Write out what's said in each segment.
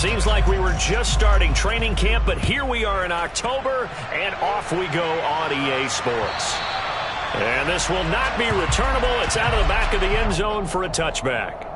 Seems like we were just starting training camp, but here we are in October, and off we go on EA Sports. And this will not be returnable. It's out of the back of the end zone for a touchback.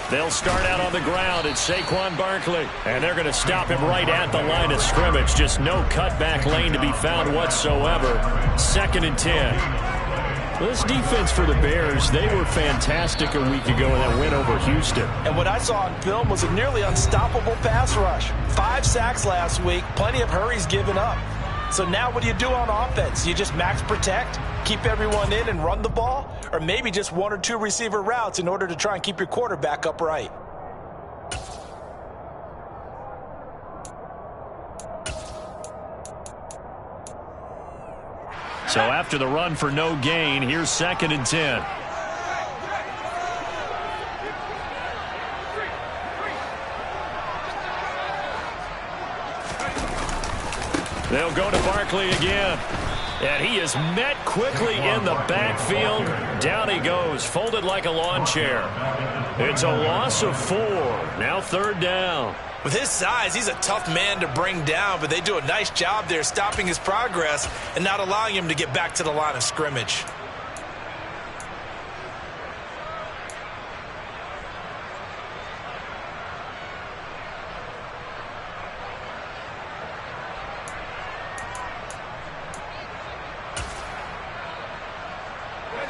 They'll start out on the ground. It's Saquon Barkley. And they're going to stop him right at the line of scrimmage. Just no cutback lane to be found whatsoever. 2nd and 10. This defense for the Bears, they were fantastic a week ago in that win over Houston. And what I saw on film was a nearly unstoppable pass rush. 5 sacks last week, plenty of hurries given up. So now what do you do on offense? You just max protect, keep everyone in and run the ball? Or maybe just 1 or 2 receiver routes in order to try and keep your quarterback upright? So after the run for no gain, here's 2nd and 10. They'll go to Barkley again. And he is met quickly in the backfield. Down he goes, folded like a lawn chair. It's a loss of 4. Now 3rd down. With his size, he's a tough man to bring down, but they do a nice job there stopping his progress and not allowing him to get back to the line of scrimmage.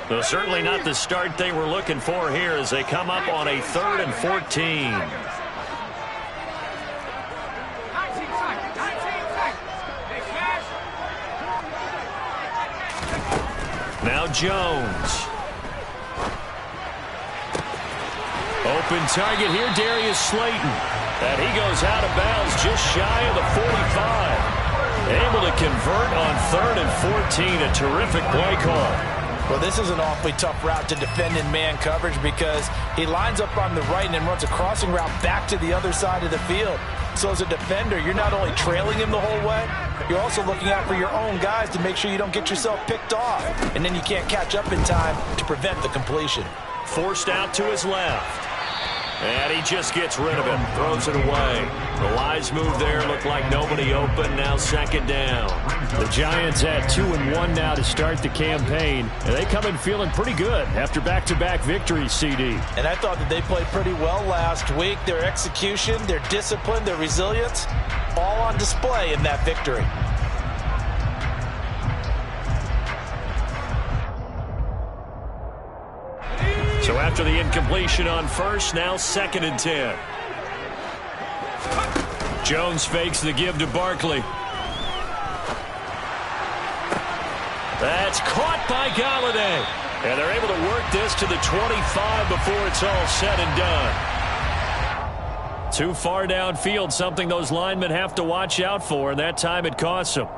So certainly not the start they were looking for here as they come up on a 3rd and 14. Now Jones. Open target here, Darius Slayton. And he goes out of bounds just shy of the 45. Able to convert on 3rd and 14. A terrific play call. Well, this is an awfully tough route to defend in man coverage because he lines up on the right and then runs a crossing route back to the other side of the field. So as a defender, you're not only trailing him the whole way, you're also looking out for your own guys to make sure you don't get yourself picked off. And then you can't catch up in time to prevent the completion. Forced out to his left. And he just gets rid of him, throws it away. The Lions move there, looked like nobody open, now 2nd down. The Giants at 2-1 now to start the campaign. And they come in feeling pretty good after back-to-back victories, CD. And I thought that they played pretty well last week. Their execution, their discipline, their resilience, all on display in that victory. So after the incompletion on 1st, now 2nd and 10. Jones fakes the give to Barkley. That's caught by Galladay. And they're able to work this to the 25 before it's all said and done. Too far downfield, something those linemen have to watch out for, and that time it costs them.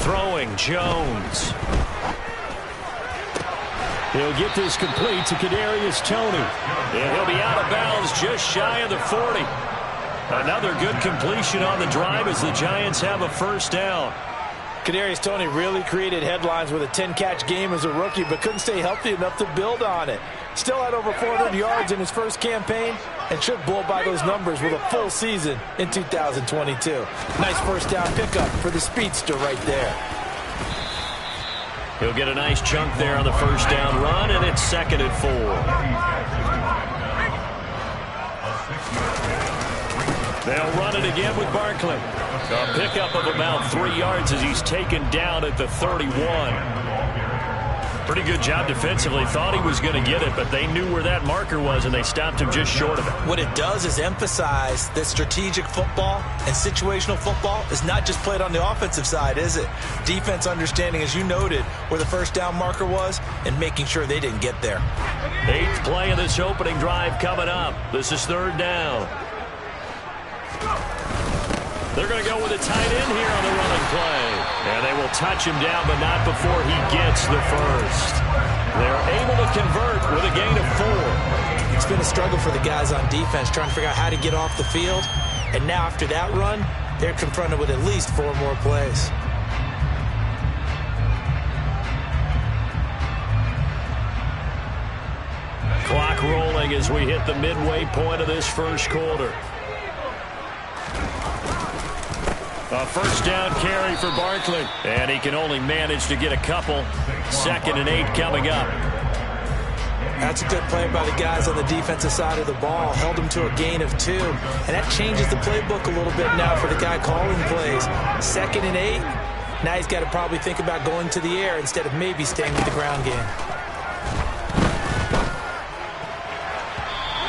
Throwing Jones. He'll get this complete to Kadarius Toney. And he'll be out of bounds just shy of the 40. Another good completion on the drive as the Giants have a 1st down. Kadarius Toney really created headlines with a 10-catch game as a rookie, but couldn't stay healthy enough to build on it. Still had over 400 yards in his first campaign and should blow by those numbers with a full season in 2022. Nice 1st down pickup for the speedster right there. He'll get a nice chunk there on the first down run, and it's 2nd and 4. They'll run it again with Barkley. A pickup of about 3 yards as he's taken down at the 31. Pretty good job defensively. Thought he was going to get it, but they knew where that marker was, and they stopped him just short of it. What it does is emphasize that strategic football and situational football is not just played on the offensive side, is it? Defense understanding, as you noted, where the first down marker was and making sure they didn't get there. 8th play of this opening drive coming up. This is 3rd down. They're going to go with a tight end here on the running play. And they will touch him down, but not before he gets the first. They're able to convert with a gain of 4. It's been a struggle for the guys on defense trying to figure out how to get off the field. And now after that run, they're confronted with at least 4 more plays. Clock rolling as we hit the midway point of this first quarter. A first down carry for Barkley. And he can only manage to get a couple. 2nd and 8 coming up. That's a good play by the guys on the defensive side of the ball. Held him to a gain of 2. And that changes the playbook a little bit now for the guy calling plays. 2nd and 8. Now he's got to probably think about going to the air instead of maybe staying with the ground game.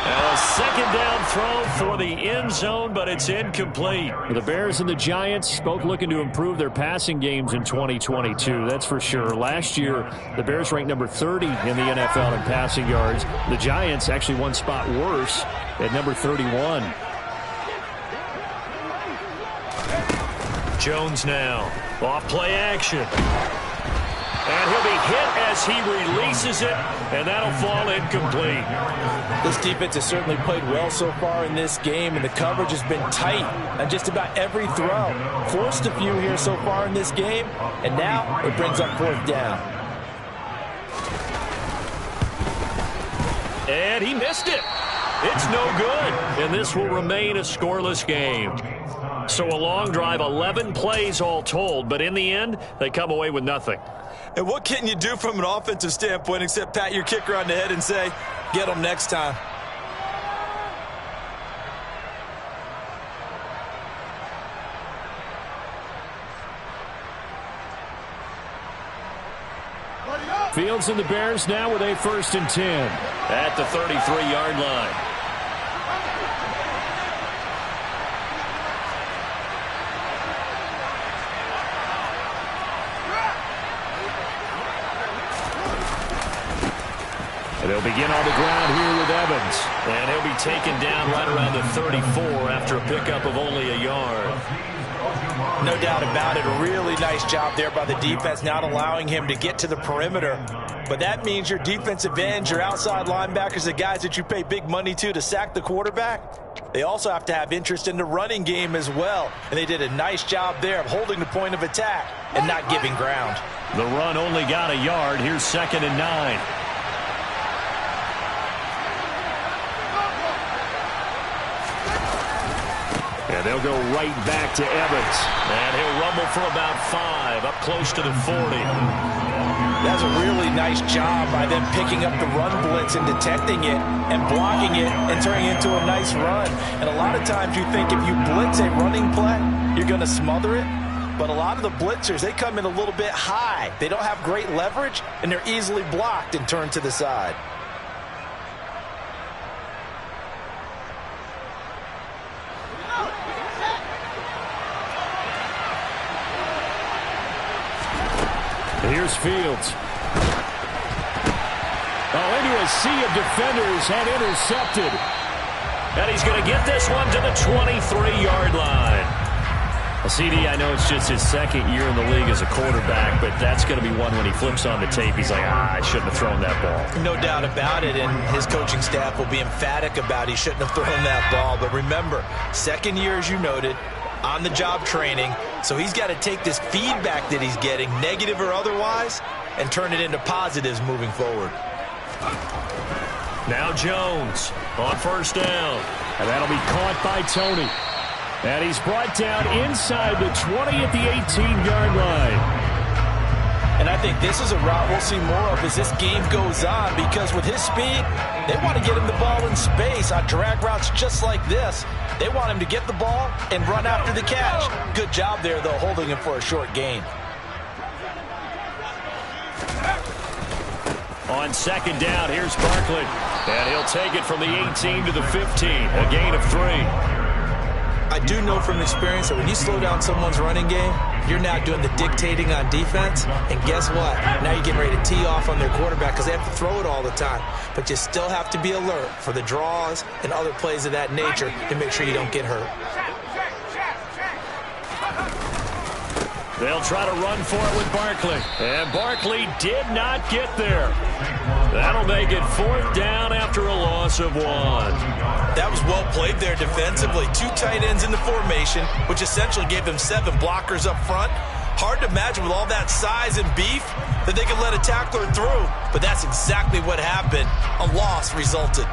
A 2nd down throw for the end zone, but it's incomplete. The Bears and the Giants both looking to improve their passing games in 2022. That's for sure. Last year, the Bears ranked number 30 in the NFL in passing yards. The Giants actually one spot worse at number 31. Jones now. Off play action. And he'll be hit as he releases it, and that'll fall incomplete. This defense has certainly played well so far in this game, and the coverage has been tight on just about every throw. Forced a few here so far in this game, and now it brings up 4th down. And he missed it. It's no good, and this will remain a scoreless game. So a long drive, 11 plays all told, but in the end, they come away with nothing. And what can you do from an offensive standpoint except pat your kicker on the head and say, get them next time? Fields and the Bears now with a 1st and 10 at the 33-yard line. And they'll begin on the ground here with Evans. And he'll be taken down right around the 34 after a pickup of only a yard. No doubt about it. A really nice job there by the defense, not allowing him to get to the perimeter. But that means your defensive ends, your outside linebackers, the guys that you pay big money to sack the quarterback, they also have to have interest in the running game as well. And they did a nice job there of holding the point of attack and not giving ground. The run only got a yard. Here's 2nd and 9. And they'll go right back to Evans. And he'll rumble for about 5, up close to the 40. That's a really nice job by them picking up the run blitz and detecting it and blocking it and turning it into a nice run. And a lot of times you think if you blitz a running play, you're going to smother it. But a lot of the blitzers, they come in a little bit high. They don't have great leverage, and they're easily blocked and turned to the side. Here's Fields. Oh, into a sea of defenders and intercepted. And he's going to get this one to the 23-yard line. CD, I know it's just his 2nd year in the league as a quarterback, but that's going to be one when he flips on the tape. He's like, I shouldn't have thrown that ball. No doubt about it, and his coaching staff will be emphatic about he shouldn't have thrown that ball. But remember, 2nd year, as you noted, on-the-job training, so he's got to take this feedback that he's getting, negative or otherwise, and turn it into positives moving forward. Now Jones on 1st down, and that'll be caught by Tony. And he's brought down inside the 20 at the 18-yard line. And I think this is a route we'll see more of as this game goes on, because with his speed, they want to get him the ball in space on drag routes just like this. They want him to get the ball and run after the catch. Good job there, though, holding him for a short gain. On second down, here's Barkley. And he'll take it from the 18 to the 15, a gain of 3. I do know from experience that when you slow down someone's running game, you're now doing the dictating on defense. And guess what? Now you're getting ready to tee off on their quarterback because they have to throw it all the time. But you still have to be alert for the draws and other plays of that nature to make sure you don't get hurt. They'll try to run for it with Barkley. And Barkley did not get there. That'll make it 4th down after a loss of 1. That was well played there defensively. 2 tight ends in the formation, which essentially gave them 7 blockers up front. Hard to imagine with all that size and beef that they could let a tackler through. But that's exactly what happened. A loss resulted.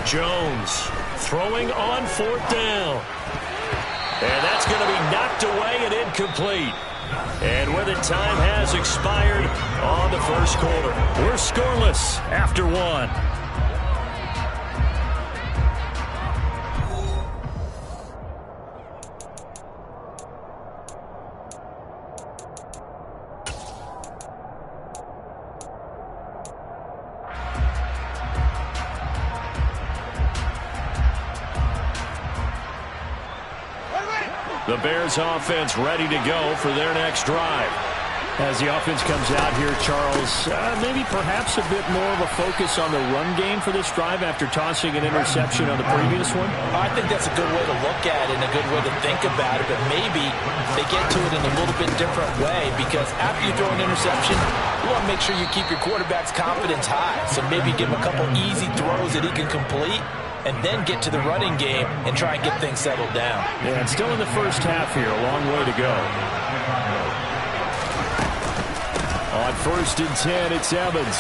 Jones throwing on 4th down. And that's going to be knocked away and incomplete. And with it, time has expired on the first quarter. We're scoreless after 1. The Bears offense ready to go for their next drive. As the offense comes out here, Charles, maybe perhaps a bit more of a focus on the run game for this drive after tossing an interception on the previous one? I think that's a good way to look at it and a good way to think about it, but maybe they get to it in a little bit different way, because after you throw an interception, you want to make sure you keep your quarterback's confidence high. So maybe give him a couple easy throws that he can complete, and then get to the running game and try and get things settled down. Yeah, and still in the first half here, a long way to go. On 1st and 10, it's Evans.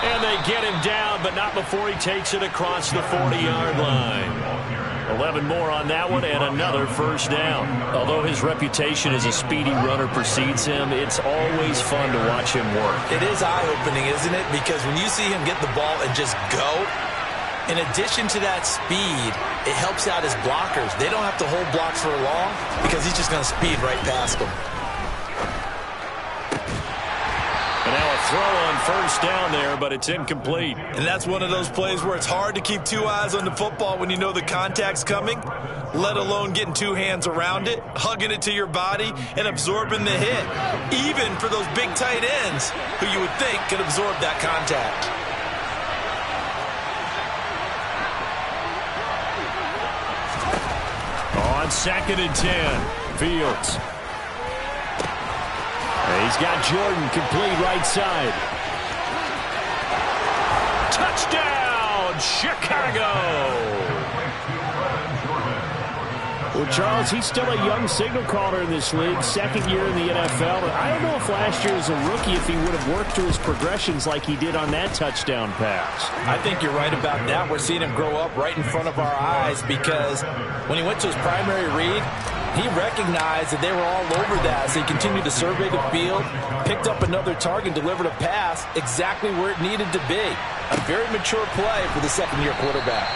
And they get him down, but not before he takes it across the 40-yard line. 11 more on that one, and another first down. Although his reputation as a speedy runner precedes him, it's always fun to watch him work. It is eye-opening, isn't it? Because when you see him get the ball and just go, in addition to that speed, it helps out his blockers. They don't have to hold blocks for long because he's just going to speed right past them. And now a throw on 1st down there, but it's incomplete. And that's one of those plays where it's hard to keep 2 eyes on the football when you know the contact's coming, let alone getting 2 hands around it, hugging it to your body, and absorbing the hit, even for those big tight ends who you would think could absorb that contact. On 2nd and 10, Fields. And he's got Jordan complete right side. Touchdown, Chicago! Well, Charles, he's still a young signal caller in this league, 2nd year in the NFL. And I don't know if last year as a rookie, if he would have worked through his progressions like he did on that touchdown pass. I think you're right about that. We're seeing him grow up right in front of our eyes, because when he went to his primary read, he recognized that they were all over that, so he continued to survey the field, picked up another target, delivered a pass exactly where it needed to be. A very mature play for the 2nd-year quarterback.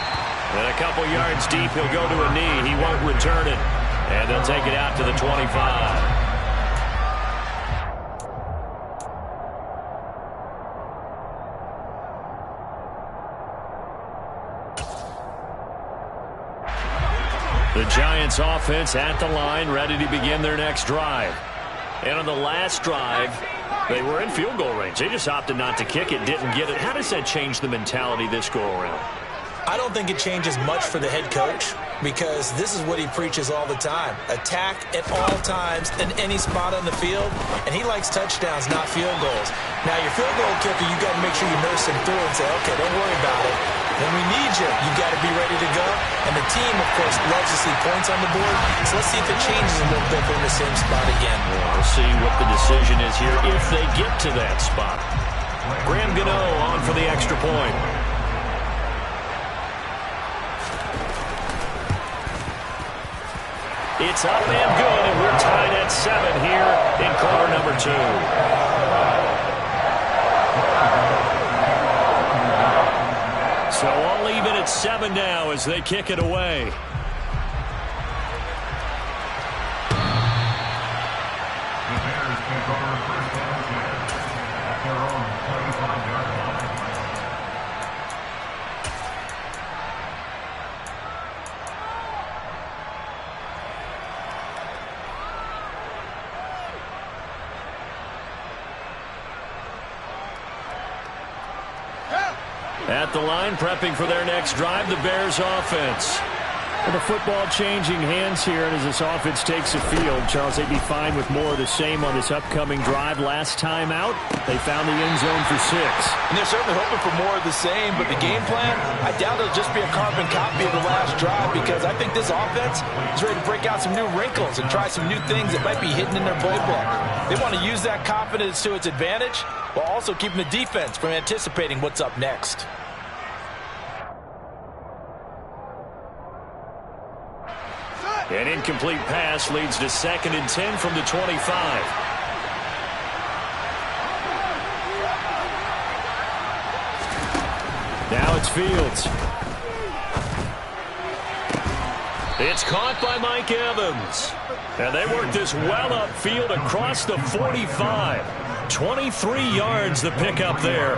And a couple yards deep, he'll go to a knee. He won't return it. And they'll take it out to the 25. The Giants offense at the line, ready to begin their next drive. And on the last drive, they were in field goal range. They just opted not to kick it, didn't get it. How does that change the mentality this go-around? I don't think it changes much for the head coach, because this is what he preaches all the time. Attack at all times in any spot on the field, and he likes touchdowns, not field goals. Now, your field goal kicker, you got to make sure you nurse him through and say, okay, don't worry about it. When we need you, you got to be ready to go. And the team, of course, loves to see points on the board. So let's see if it changes a little bit from the same spot again. We'll see what the decision is here if they get to that spot. Graham Gano on for the extra point. It's up and good, and we're tied at 7 here in quarter number 2. So all even at 7 now as they kick it away. At the line, prepping for their next drive, the Bears offense. With the football changing hands here, and as this offense takes the field, Charles, they'd be fine with more of the same on this upcoming drive. Last time out, they found the end zone for 6. And they're certainly hoping for more of the same, but the game plan, I doubt it'll just be a carbon copy of the last drive, because I think this offense is ready to break out some new wrinkles and try some new things that might be hidden in their playbook. They want to use that confidence to its advantage, while also keeping the defense from anticipating what's up next. An incomplete pass leads to 2nd and 10 from the 25. Now it's Fields. It's caught by Mike Evans. And they work this well upfield across the 45. 23 yards the pickup there.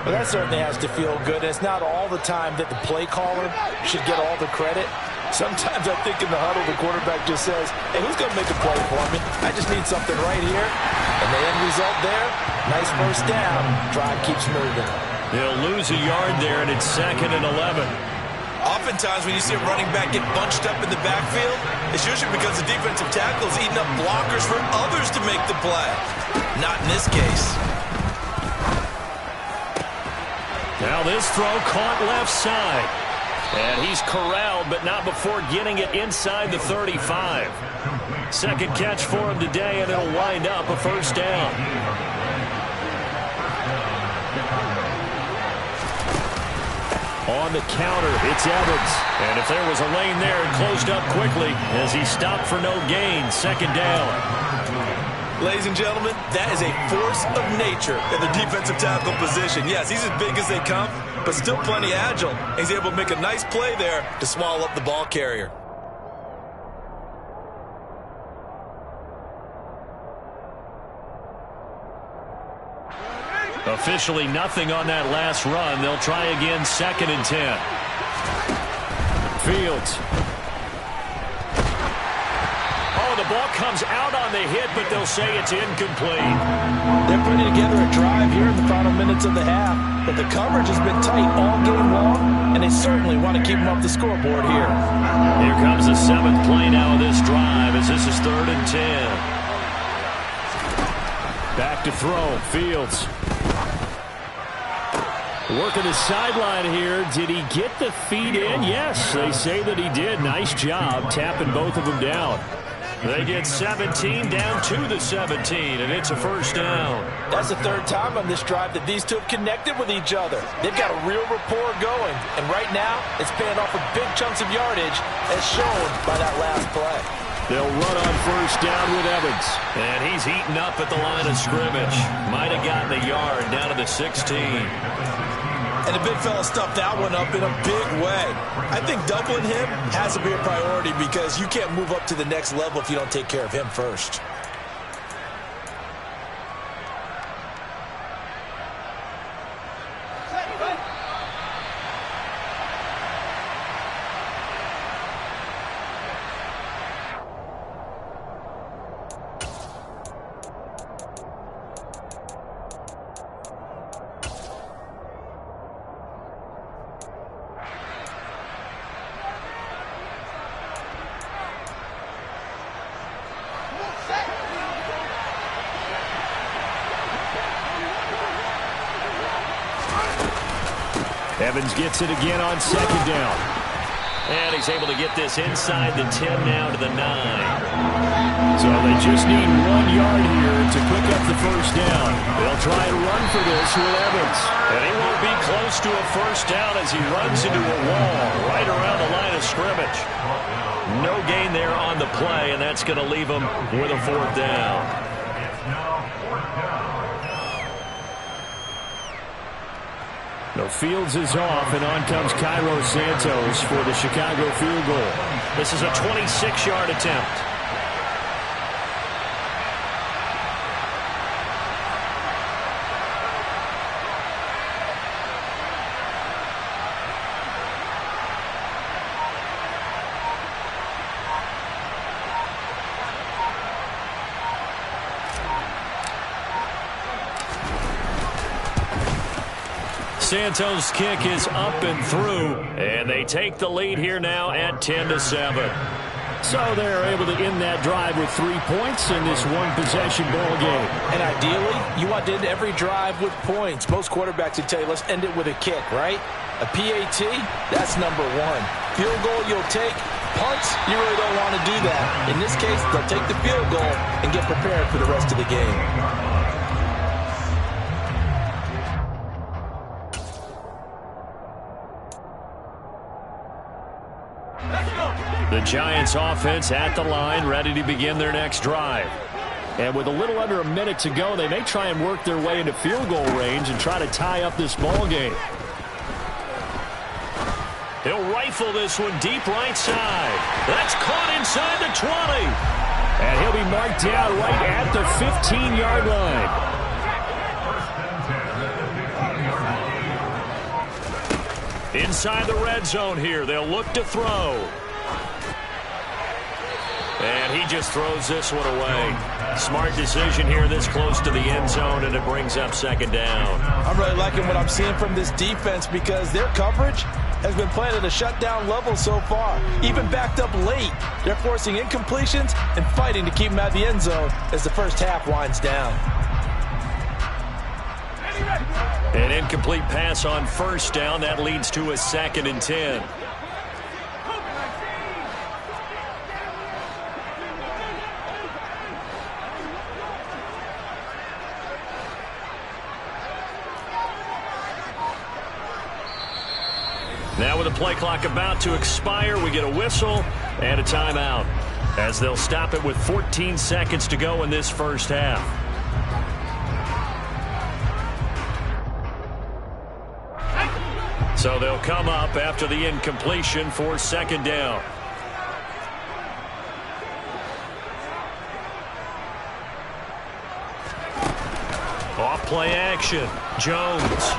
Well, that certainly has to feel good. It's not all the time that the play caller should get all the credit. Sometimes I think in the huddle, the quarterback just says, hey, who's going to make a play for me? I just need something right here. And the end result there, nice first down. Drive keeps moving. They'll lose a yard there, and it's 2nd and 11. Oftentimes when you see a running back get bunched up in the backfield, it's usually because the defensive tackle is eating up blockers for others to make the play. Not in this case. Now this throw caught left side. And he's corralled, but not before getting it inside the 35. Second catch for him today, and it'll wind up a first down. On the counter, it's Evans. And if there was a lane there, it closed up quickly as he stopped for no gain. 2nd down. Ladies and gentlemen, that is a force of nature in the defensive tackle position. Yes, he's as big as they come, but still plenty agile. He's able to make a nice play there to swallow up the ball carrier. Officially nothing on that last run. They'll try again, 2nd and 10. Fields. Oh, the ball comes out on the hit, but they'll say it's incomplete. They're putting together a drive here in the final minutes of the half, but the coverage has been tight all game long, and they certainly want to keep them off the scoreboard here. Here comes the 7th play now of this drive as this is 3rd and 10. Back to throw, Fields. Working the sideline here. Did he get the feet in? Yes, they say that he did. Nice job tapping both of them down. They get 17 down to the 17, and it's a first down. That's the 3rd time on this drive that these two have connected with each other. They've got a real rapport going, and right now it's paying off with big chunks of yardage as shown by that last play. They'll run on first down with Evans. And he's eaten up at the line of scrimmage. Might have gotten a yard down to the 16. And the big fella stuffed that one up in a big way. I think doubling him has to be a priority because you can't move up to the next level if you don't take care of him first. Evans gets it again on 2nd down. And he's able to get this inside the 10 now to the 9. So they just need 1 yard here to pick up the first down. They'll try and run for this with Evans. And he won't be close to a first down as he runs into a wall right around the line of scrimmage. No gain there on the play, and that's going to leave him with a 4th down. The Fields is off, and on comes Cairo Santos for the Chicago field goal. This is a 26-yard attempt. Santos' kick is up and through, and they take the lead here now at 10-7. So they're able to end that drive with 3 points in this one-possession ball game. And ideally, you want to end every drive with points. Most quarterbacks would tell you, let's end it with a kick, right? A PAT, that's number 1. Field goal, you'll take. Punts, you really don't want to do that. In this case, they'll take the field goal and get prepared for the rest of the game. The Giants offense at the line, ready to begin their next drive. And with a little under a minute to go, they may try and work their way into field goal range and try to tie up this ball game. He'll rifle this one deep right side. That's caught inside the 20. And he'll be marked down right at the 15-yard line. Inside the red zone here. They'll look to throw. And he just throws this one away. Smart decision here this close to the end zone, and it brings up 2nd down. I'm really liking what I'm seeing from this defense because their coverage has been playing at a shutdown level so far. Even backed up late, they're forcing incompletions and fighting to keep them out of the end zone as the first half winds down. An incomplete pass on 1st down. That leads to a 2nd and 10. Now with the play clock about to expire, we get a whistle and a timeout as they'll stop it with 14 seconds to go in this first half. So they'll come up after the incompletion for 2nd down. Off play action. Jones.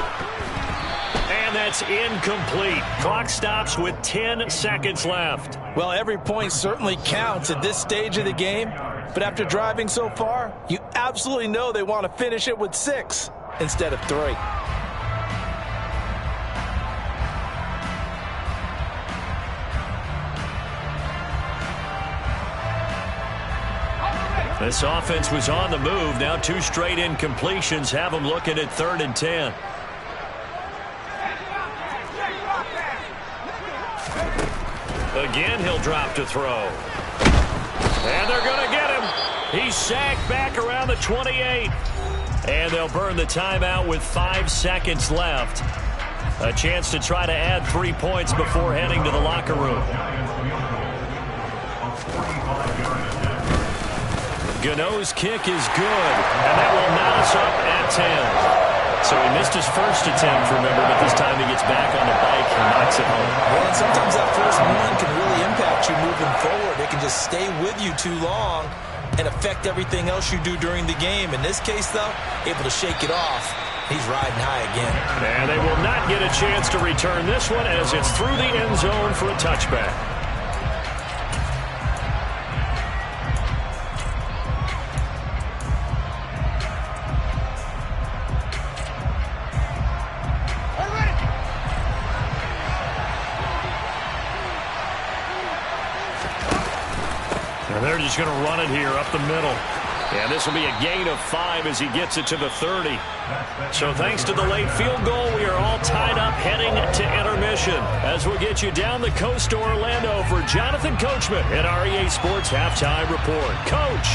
And that's incomplete. Clock stops with 10 seconds left. Well, every point certainly counts at this stage of the game. But after driving so far, you absolutely know they want to finish it with 6 instead of 3. This offense was on the move. Now 2 straight incompletions have them looking at 3rd and 10. Again, he'll drop to throw. And they're going to get him. He's sacked back around the 28. And they'll burn the timeout with 5 seconds left. A chance to try to add 3 points before heading to the locker room. Gano's kick is good, and that will knot us up at 10. So he missed his first attempt, remember, but this time he gets back on the bike and knocks it home. Well, and sometimes that first one can really impact you moving forward. It can just stay with you too long and affect everything else you do during the game. In this case, though, able to shake it off. He's riding high again. And they will not get a chance to return this one as it's through the end zone for a touchback. They're just going to run it here up the middle. And this will be a gain of 5 as he gets it to the 30. So thanks to the late field goal, we are all tied up heading to intermission. intermission as we'll get you down the coast to Orlando for Jonathan Coachman at our EA Sports Halftime Report. Coach.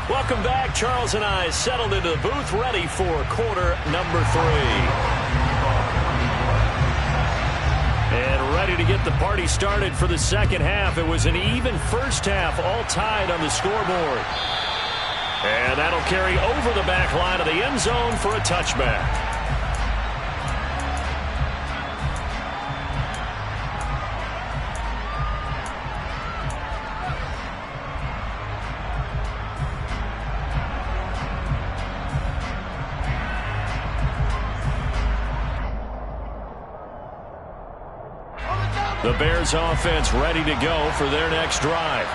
Welcome back. Charles and I settled into the booth ready for quarter number 3. And ready to get the party started for the second half. It was an even first half, all tied on the scoreboard. And that'll carry over the back line of the end zone for a touchback. The Bears offense ready to go for their next drive.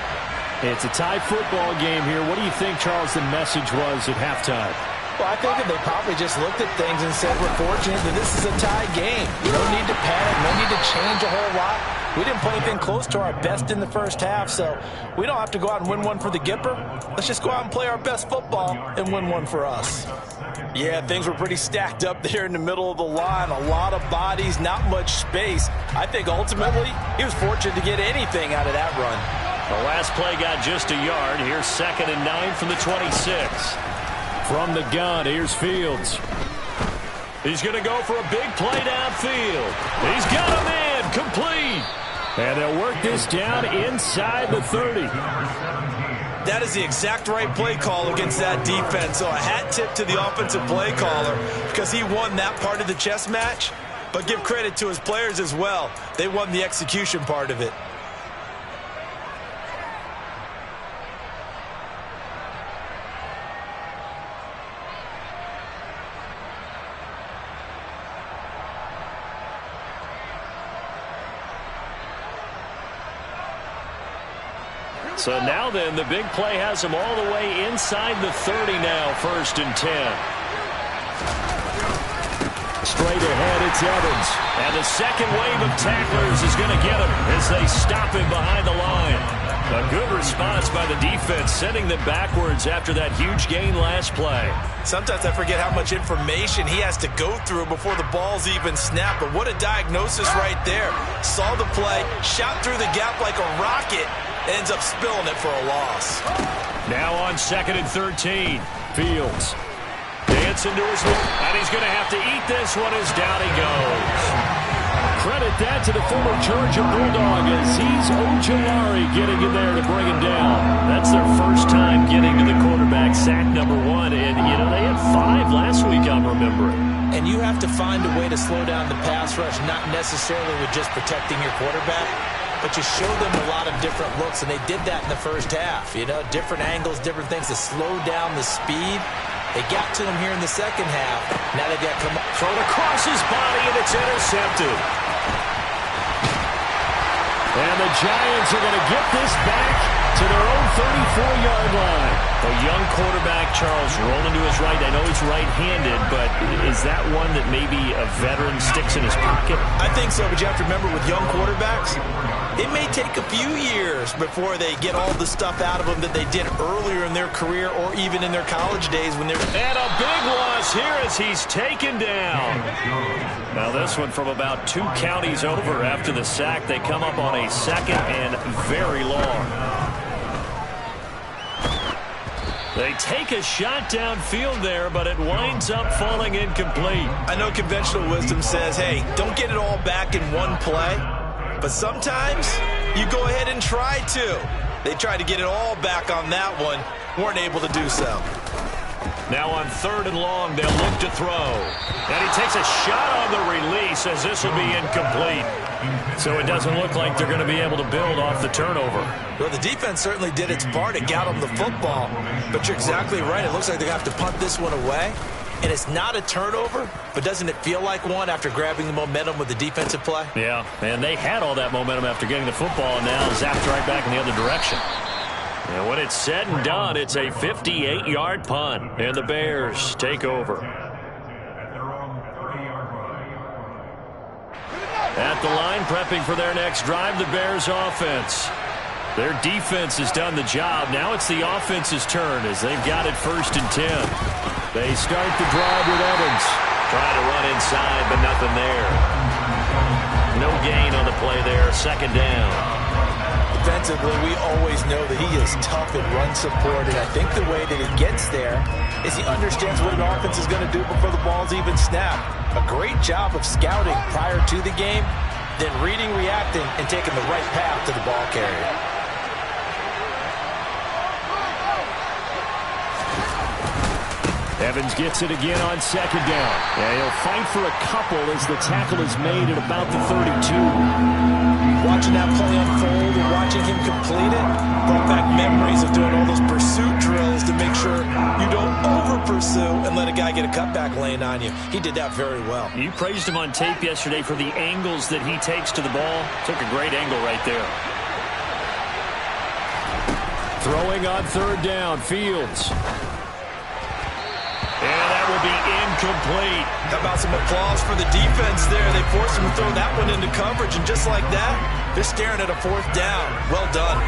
It's a tie football game here. What do you think, Charles, the message was at halftime? Well, I think that they probably just looked at things and said, we're fortunate that this is a tie game. No need to panic. No need to change a whole lot. We didn't play anything close to our best in the first half, so we don't have to go out and win one for the Gipper. Let's just go out and play our best football and win one for us. Yeah, things were pretty stacked up there in the middle of the line. A lot of bodies, not much space. I think ultimately he was fortunate to get anything out of that run. The last play got just a yard. Here's 2nd and 9 from the 26. From the gun, here's Fields. He's going to go for a big play downfield. He's got a man, complete. And they'll work this down inside the 30. That is the exact right play call against that defense. So a hat tip to the offensive play caller because he won that part of the chess match. But give credit to his players as well. They won the execution part of it. So now then, the big play has him all the way inside the 30 now, 1st and 10. Straight ahead, it's Evans. And the second wave of tacklers is going to get him as they stop him behind the line. A good response by the defense, sending them backwards after that huge gain last play. Sometimes I forget how much information he has to go through before the ball's even snapped. But what a diagnosis right there. Saw the play, shot through the gap like a rocket, ends up spilling it for a loss. Now on 2nd and 13. Fields dancing to his left, and he's going to have to eat this one as down he goes. Credit that to the former Georgia Bulldog as he's Ojolari getting in there to bring him down. That's their first time getting to the quarterback, sack number 1. And, you know, they had 5 last week, I'm remembering. And you have to find a way to slow down the pass rush, not necessarily with just protecting your quarterback, but you show them a lot of different looks, and they did that in the first half. You know, different angles, different things to slow down the speed. They got to him here in the second half. Now they've got to come up. Thrown across his body, and it's intercepted. And the Giants are going to get this back to their own 34-yard line. A young quarterback, Charles, rolling to his right. I know he's right-handed, but is that one that maybe a veteran sticks in his pocket? I think so, but you have to remember with young quarterbacks, it may take a few years before they get all the stuff out of them that they did earlier in their career or even in their college days when they're... And a big loss here as he's taken down. Now this one from about 2 counties over after the sack. They come up on a 2nd and very long. They take a shot downfield there, but it winds up falling incomplete. I know conventional wisdom says, hey, don't get it all back in one play. But sometimes you go ahead and try to. They tried to get it all back on that one. Weren't able to do so. Now on 3rd and long, they'll look to throw. And he takes a shot on the release as this will be incomplete. So it doesn't look like they're going to be able to build off the turnover. Well, the defense certainly did its part. It got them the football. But you're exactly right. It looks like they're going to have to punt this one away. And it's not a turnover, but doesn't it feel like one after grabbing the momentum with the defensive play? Yeah, and they had all that momentum after getting the football and now zapped right back in the other direction. And when it's said and done, it's a 58-yard punt, and the Bears take over. At the line, prepping for their next drive, the Bears offense. Their defense has done the job. Now it's the offense's turn as they've got it 1st and 10. They start the drive with Evans. Trying to run inside, but nothing there. No gain on the play there. 2nd down. Defensively, we always know that he is tough and run support, and I think the way that he gets there is he understands what an offense is going to do before the ball's even snapped. A great job of scouting prior to the game, then reading, reacting, and taking the right path to the ball carrier. Evans gets it again on 2nd down. Yeah, he'll fight for a couple as the tackle is made at about the 32. Watching that play unfold and watching him complete it brought back memories of doing all those pursuit drills to make sure you don't over-pursue and let a guy get a cutback lane on you. He did that very well. You praised him on tape yesterday for the angles that he takes to the ball. Took a great angle right there. Throwing on 3rd down, Fields. And that will be incomplete. How about some applause for the defense there? They forced him to throw that one into coverage, and just like that, they're staring at a 4th down. Well done.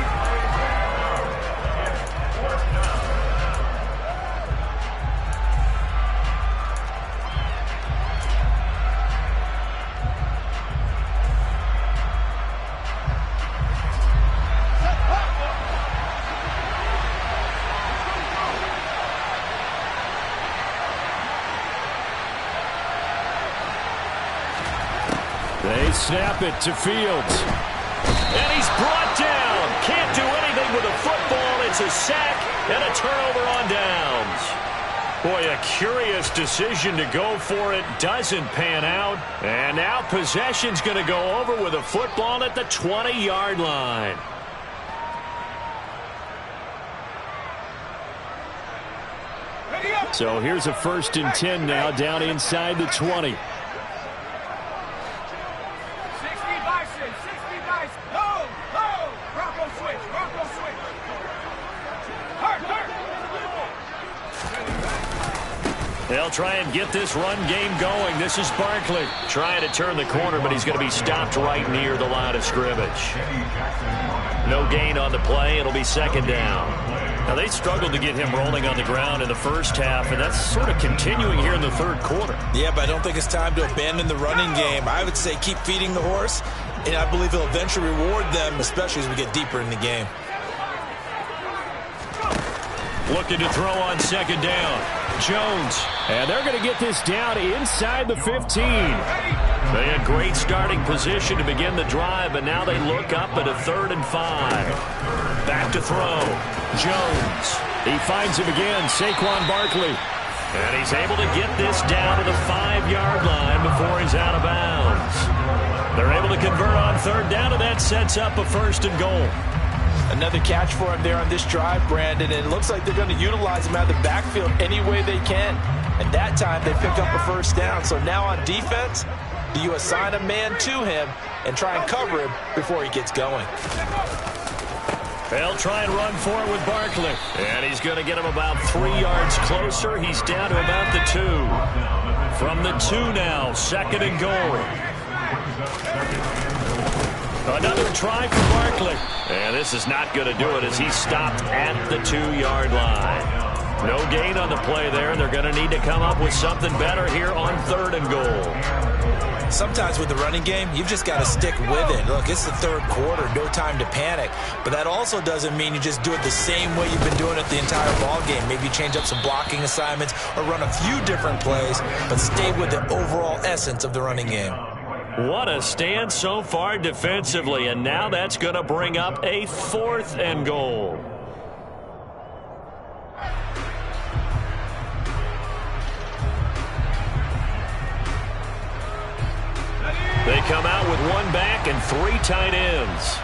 They snap it to Fields. And he's brought down. Can't do anything with a football. It's a sack and a turnover on downs. Boy, a curious decision to go for it. Doesn't pan out. And now possession's going to go over with a football at the 20-yard line. So here's a 1st and 10 now down inside the 20. They'll try and get this run game going. This is Barkley trying to turn the corner, but he's going to be stopped right near the line of scrimmage. No gain on the play. It'll be 2nd down. Now, they struggled to get him rolling on the ground in the 1st half, and that's sort of continuing here in the 3rd quarter. Yeah, but I don't think it's time to abandon the running game. I would say keep feeding the horse, and I believe he'll eventually reward them, especially as we get deeper in the game. Looking to throw on 2nd down. Jones. And they're going to get this down inside the 15. They had great starting position to begin the drive, but now they look up at a 3rd and 5. Back to throw. Jones. He finds him again, Saquon Barkley. And he's able to get this down to the 5-yard line before he's out of bounds. They're able to convert on 3rd down, and that sets up a 1st and goal. Another catch for him there on this drive, Brandon, and it looks like they're going to utilize him out of the backfield any way they can. And that time they pick up a 1st down. So now on defense, do you assign a man to him and try and cover him before he gets going? They'll try and run for it with Barkley. And he's going to get him about 3 yards closer. He's down to about the 2. From the 2 now, 2nd and goal. Another try for Barkley. And this is not going to do it as he's stopped at the 2-yard line. No gain on the play there. They're going to need to come up with something better here on 3rd and goal. Sometimes with the running game, you've just got to stick with it. Look, it's the 3rd quarter, no time to panic. But that also doesn't mean you just do it the same way you've been doing it the entire ball game. Maybe change up some blocking assignments or run a few different plays, but stay with the overall essence of the running game. What a stand so far defensively, and now that's going to bring up a 4th and goal. They come out with 1 back and 3 tight ends.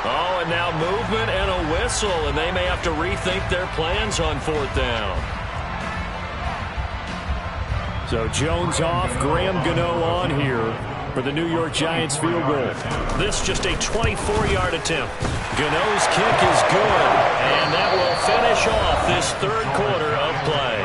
Oh, and now movement and a whistle, and they may have to rethink their plans on 4th down. So Jones off, Graham Gano on here for the New York Giants field goal. This just a 24-yard attempt. Gano's kick is good, and that will finish off this 3rd quarter of play.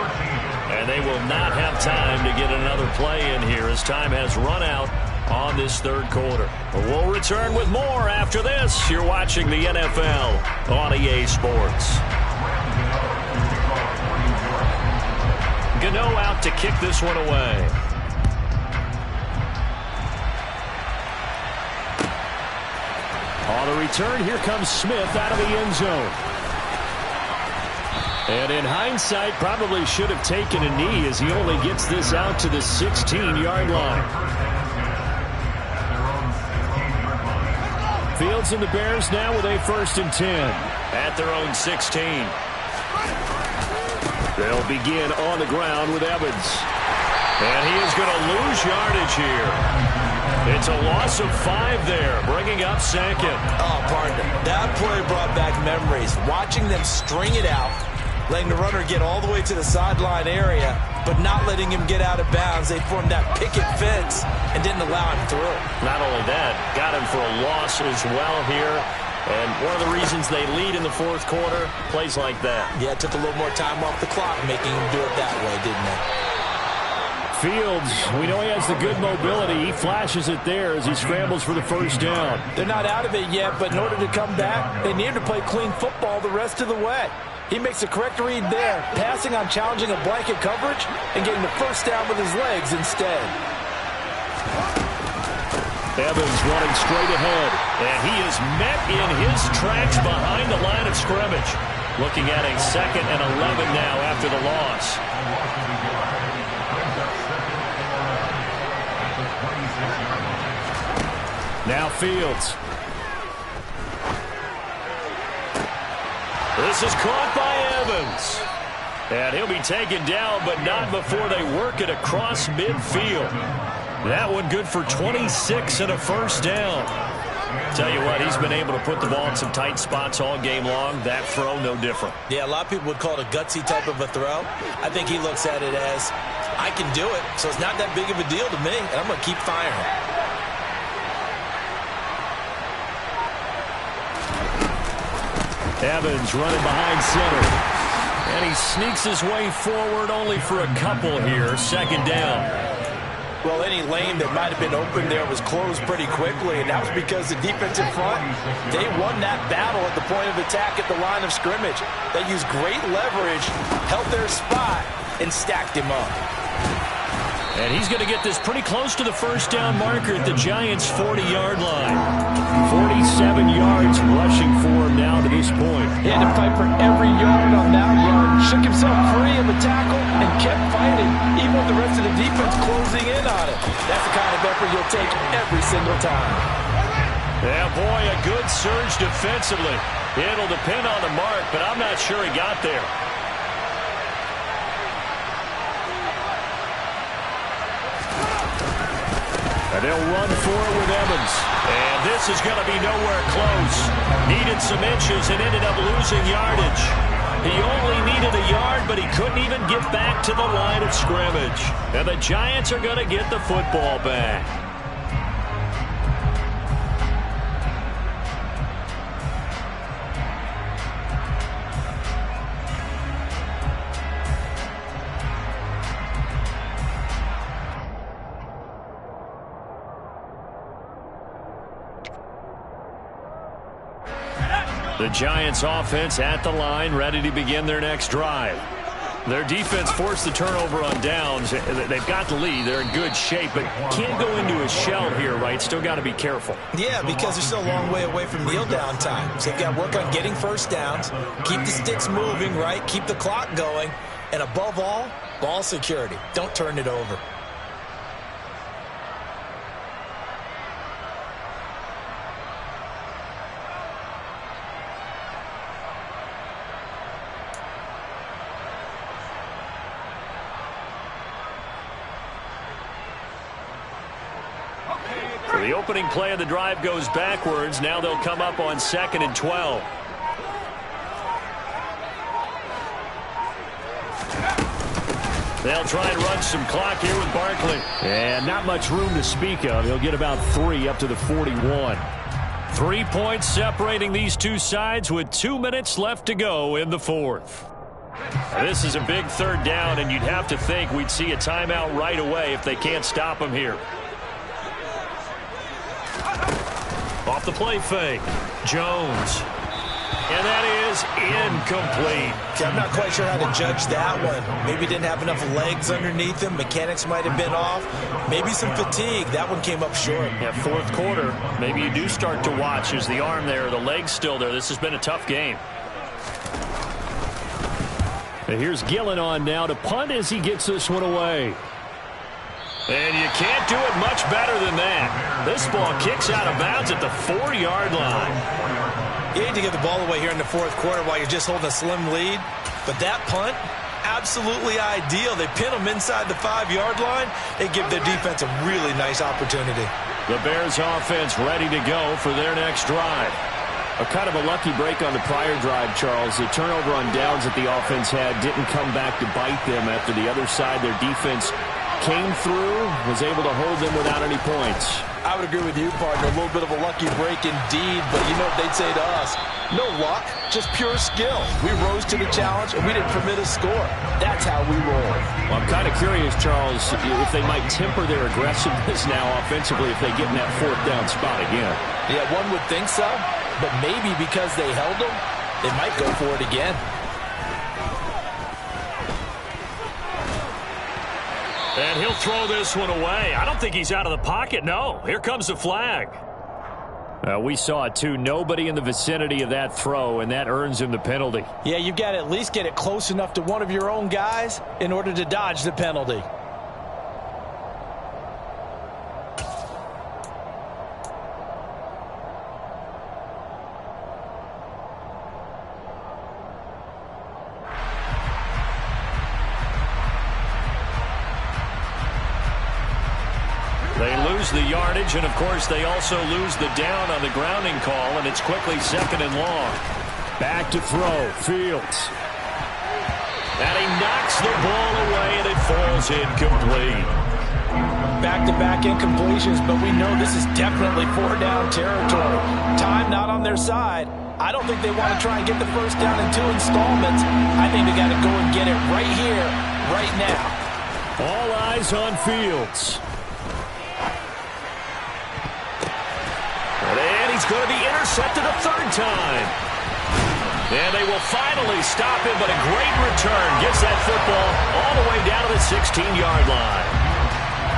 And they will not have time to get another play in here as time has run out on this third quarter. But we'll return with more after this. You're watching the NFL on EA Sports. Gano out to kick this one away. On the return, here comes Smith out of the end zone. And in hindsight, probably should have taken a knee as he only gets this out to the 16-yard line. Fields and the Bears now with a 1st and 10 at their own 16. They'll begin on the ground with Evans. And he is going to lose yardage here. It's a loss of 5 there, bringing up 2nd. Oh, partner, that play brought back memories. Watching them string it out, letting the runner get all the way to the sideline area, but not letting him get out of bounds. They formed that picket fence and didn't allow him through. Not only that, got him for a loss as well here. And one of the reasons they lead in the 4th quarter, plays like that. Yeah, it took a little more time off the clock, making him do it that way, didn't it? Fields, we know he has the good mobility. He flashes it there as he scrambles for the 1st down. They're not out of it yet, but in order to come back, they need to play clean football the rest of the way. He makes the correct read there, passing on challenging a blanket coverage and getting the 1st down with his legs instead. Evans running straight ahead, and he is met in his tracks behind the line of scrimmage. Looking at a 2nd and 11 now after the loss. Now Fields. This is caught by Evans. And he'll be taken down, but not before they work it across midfield. That one good for 26 and a 1st down. Tell you what, he's been able to put the ball in some tight spots all game long. That throw, no different. Yeah, a lot of people would call it a gutsy type of a throw. I think he looks at it as, I can do it, so it's not that big of a deal to me, and I'm going to keep firing. Evans running behind center. And he sneaks his way forward only for a couple here. 2nd down. Well, any lane that might have been open there was closed pretty quickly, and that was because the defensive front, they won that battle at the point of attack at the line of scrimmage. They used great leverage, held their spot, and stacked him up. And he's going to get this pretty close to the 1st down marker at the Giants' 40-yard line. 47 yards rushing for him now to this point. He had to fight for every yard on that run. Shook himself free of a tackle and kept fighting, even with the rest of the defense closing in on it. That's the kind of effort you'll take every single time. Yeah, boy, a good surge defensively. It'll depend on the mark, but I'm not sure he got there. And they'll run for it with Evans. And this is going to be nowhere close. Needed some inches and ended up losing yardage. He only needed a yard, but he couldn't even get back to the line of scrimmage. And the Giants are going to get the football back. The Giants offense at the line, ready to begin their next drive. Their defense forced the turnover on downs. They've got the lead. They're in good shape, but can't go into a shell here, right? Still got to be careful. Yeah, because they're still a long way away from kneel down time. So they've got to work on getting 1st downs, keep the sticks moving, right? Keep the clock going, and above all, ball security. Don't turn it over. So the opening play of the drive goes backwards. Now they'll come up on 2nd and 12. They'll try and run some clock here with Barkley. And not much room to speak of. He'll get about 3 up to the 41. 3 points separating these two sides with 2 minutes left to go in the 4th. This is a big third down, and you'd have to think we'd see a timeout right away if they can't stop him here. Off the play fake, Jones. And that is incomplete. I'm not quite sure how to judge that one. Maybe didn't have enough legs underneath him. Mechanics might have been off. Maybe some fatigue. That one came up short. Yeah, fourth quarter, maybe you do start to watch. Is the arm there, the leg's still there. This has been a tough game. And here's Gillen on now to punt as he gets this one away. And you can't do it much better than that. This ball kicks out of bounds at the 4-yard line. You hate to give the ball away here in the fourth quarter while you're just holding a slim lead. But that punt, absolutely ideal. They pin them inside the 5-yard line. They give their defense a really nice opportunity. The Bears offense ready to go for their next drive. A kind of a lucky break on the prior drive, Charles. The turnover on downs that the offense had didn't come back to bite them after the other side. Their defense came through, was able to hold them without any points. I would agree with you, partner. A little bit of a lucky break indeed, but you know what they'd say to us? No luck, just pure skill. We rose to the challenge, and we didn't permit a score. That's how we roll. Well, I'm kind of curious, Charles, if they might temper their aggressiveness now offensively if they get in that fourth down spot again. Yeah, one would think so, but maybe because they held them, they might go for it again. And he'll throw this one away. I don't think he's out of the pocket. No, here comes the flag. We saw it too. Nobody in the vicinity of that throw, and that earns him the penalty. Yeah, you've got to at least get it close enough to one of your own guys in order to dodge the penalty. They lose the yardage, and of course they also lose the down on the grounding call, and it's quickly 2nd and long. Back to throw, Fields. And he knocks the ball away, and it falls incomplete. Back-to-back incompletions, but we know this is definitely 4-down territory. Time not on their side. I don't think they want to try and get the first down in 2 installments. I think they got to go and get it right here, right now. All eyes on Fields. And he's going to be intercepted a 3rd time. And they will finally stop him, but a great return gets that football all the way down to the 16-yard line.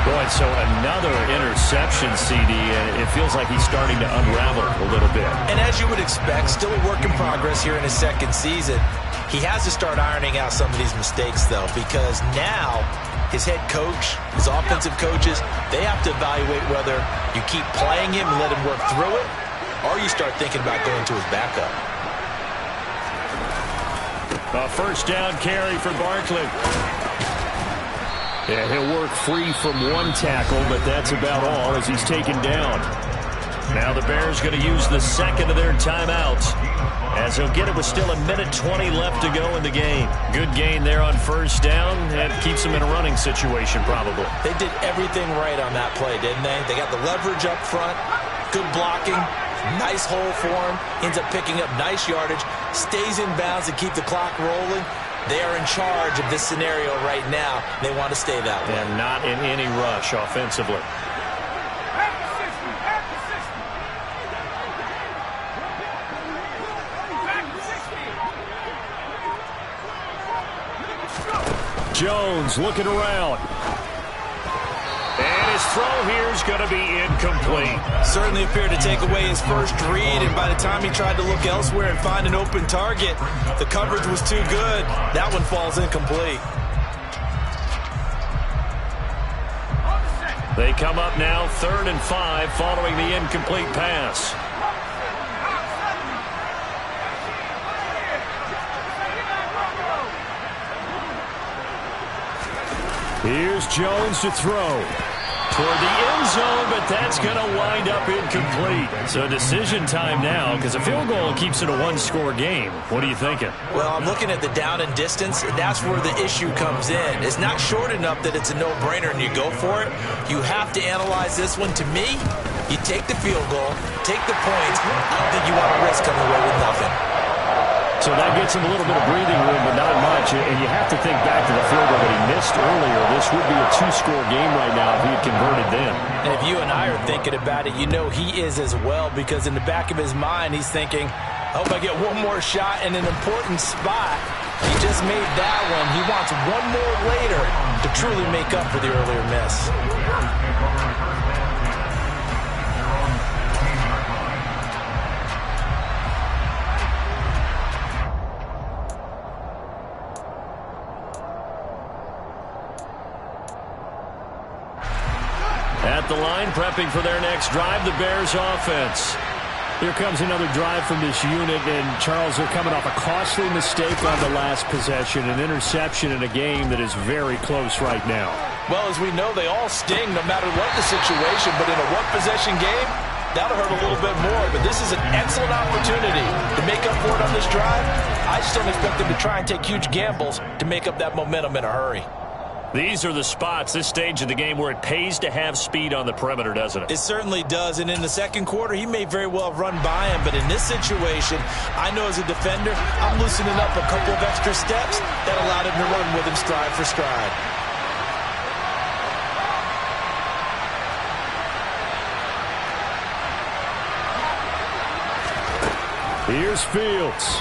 Boy, so another interception, CD, and it feels like he's starting to unravel a little bit. And as you would expect, still a work in progress here in his 2nd season. He has to start ironing out some of these mistakes, though, because now his head coach, his offensive coaches, they have to evaluate whether you keep playing him and let him work through it, or you start thinking about going to his backup. A 1st down carry for Barkley. Yeah, he'll work free from one tackle, but that's about all as he's taken down. Now the Bears going to use the 2nd of their timeouts, as he'll get it with still 1:20 left to go in the game. Good gain there on 1st down, and keeps them in a running situation probably. They did everything right on that play, didn't they? They got the leverage up front, good blocking, nice hole for him, ends up picking up nice yardage, stays in bounds to keep the clock rolling. They are in charge of this scenario right now. They want to stay that way. And not in any rush offensively. Jones looking around. And his throw here is going to be incomplete. Certainly appeared to take away his first read, and by the time he tried to look elsewhere and find an open target, the coverage was too good. That one falls incomplete. They come up now 3rd and 5 following the incomplete pass. Here's Jones to throw toward the end zone, but that's going to wind up incomplete. So decision time now, because a field goal keeps it a 1-score game. What are you thinking? Well, I'm looking at the down and distance, and that's where the issue comes in. It's not short enough that it's a no-brainer and you go for it. You have to analyze this one. To me, you take the field goal, take the points. I don't think you want to risk coming away with nothing. So that gets him a little bit of breathing room, but not much. And you have to think back to the field goal that he missed earlier. This would be a two-score game right now if he had converted then. And if you and I are thinking about it, you know he is as well, because in the back of his mind, he's thinking, I hope I get one more shot in an important spot. He just made that one. He wants one more later to truly make up for the earlier miss. At the line, prepping for their next drive, the Bears offense. Here comes another drive from this unit, and Charles, they're coming off a costly mistake on the last possession, an interception in a game that is very close right now. Well, as we know, they all sting no matter what the situation, but in a one-possession game, that'll hurt a little bit more. But this is an excellent opportunity to make up for it on this drive. I just don't expect them to try and take huge gambles to make up that momentum in a hurry. These are the spots, this stage of the game, where it pays to have speed on the perimeter, doesn't it? It certainly does, and in the second quarter, he may very well have run by him, but in this situation, I know as a defender, I'm loosening up a couple of extra steps that allowed him to run with him stride for stride. Here's Fields.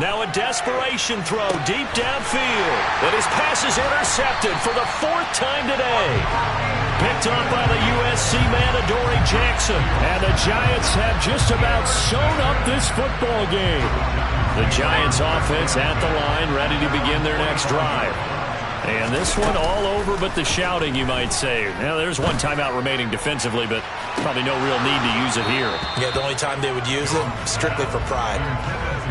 Now a desperation throw deep downfield. And his pass is intercepted for the fourth time today. Picked up by the USC man, Adoree Jackson. And the Giants have just about sewn up this football game. The Giants offense at the line, ready to begin their next drive. And this one all over but the shouting, you might say. Now, there's one timeout remaining defensively, but probably no real need to use it here. Yeah, the only time they would use it, strictly for pride.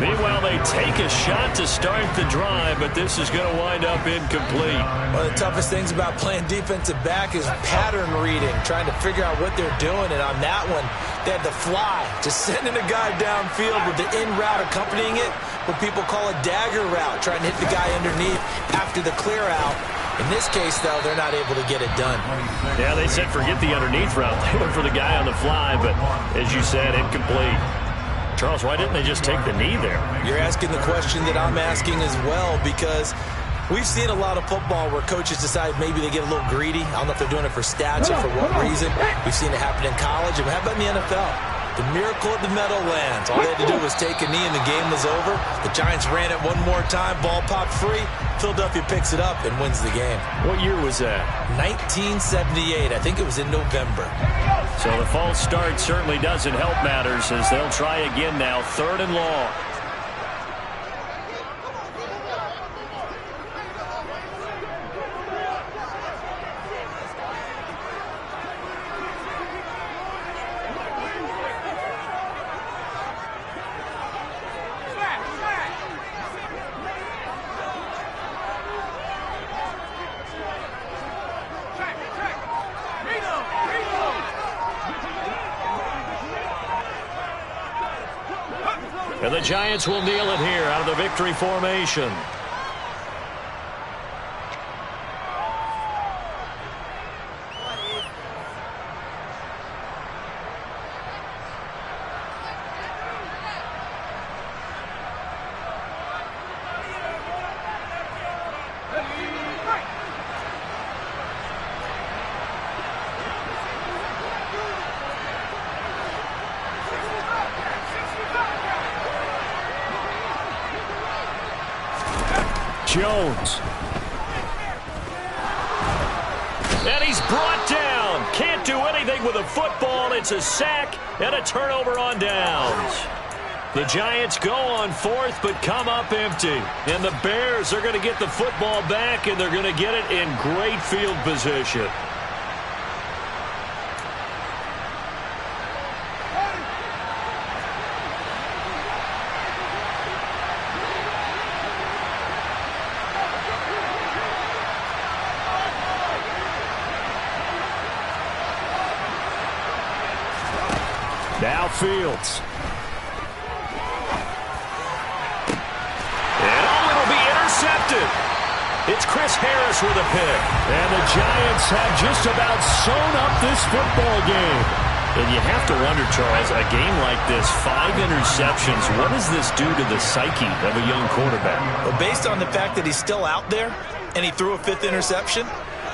Meanwhile, they take a shot to start the drive, but this is going to wind up incomplete. One of the toughest things about playing defensive back is pattern reading, trying to figure out what they're doing. And on that one, they had to fly, just sending a guy downfield with the in route accompanying it, what people call a dagger route, trying to hit the guy underneath after the clear out. In this case, though, they're not able to get it done. Yeah, they said forget the underneath route. They went for the guy on the fly, but as you said, incomplete. Charles, why didn't they just take the knee there? You're asking the question that I'm asking as well, because we've seen a lot of football where coaches decide maybe they get a little greedy. I don't know if they're doing it for stats or for what reason. We've seen it happen in college. And how about in the NFL? The miracle of the Meadowlands. All they had to do was take a knee and the game was over. The Giants ran it one more time. Ball popped free. Philadelphia picks it up and wins the game. What year was that? 1978. I think it was in November. So the false start certainly doesn't help matters as they'll try again now. 3rd and long. And the Giants will kneel it here out of the victory formation. Jones. And he's brought down. Can't do anything with a football. It's a sack and a turnover on downs. The Giants go on 4th but come up empty. And the Bears are going to get the football back, and they're going to get it in great field position. Now Fields. And it'll be intercepted. It's Chris Harris with a pick. And the Giants have just about sewn up this football game. And you have to wonder, Charles, a game like this, 5 interceptions, what does this do to the psyche of a young quarterback? Well, based on the fact that he's still out there and he threw a 5th interception,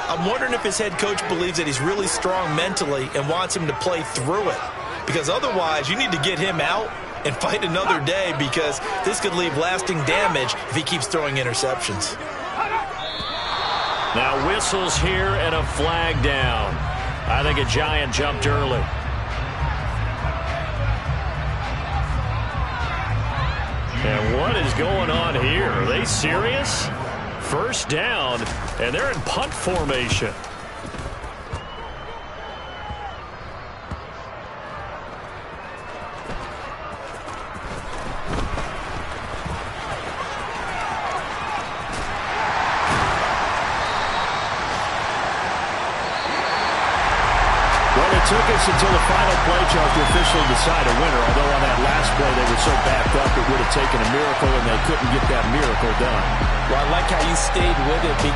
I'm wondering if his head coach believes that he's really strong mentally and wants him to play through it. Because otherwise, you need to get him out and fight another day, because this could leave lasting damage if he keeps throwing interceptions. Now whistles here and a flag down. I think a Giant jumped early. And what is going on here? Are they serious? First down, and they're in punt formation. Took us until the final play, Charles, to officially decide a winner. Although on that last play they were so backed up it would have taken a miracle, and they couldn't get that miracle done. Well, I like how you stayed with it,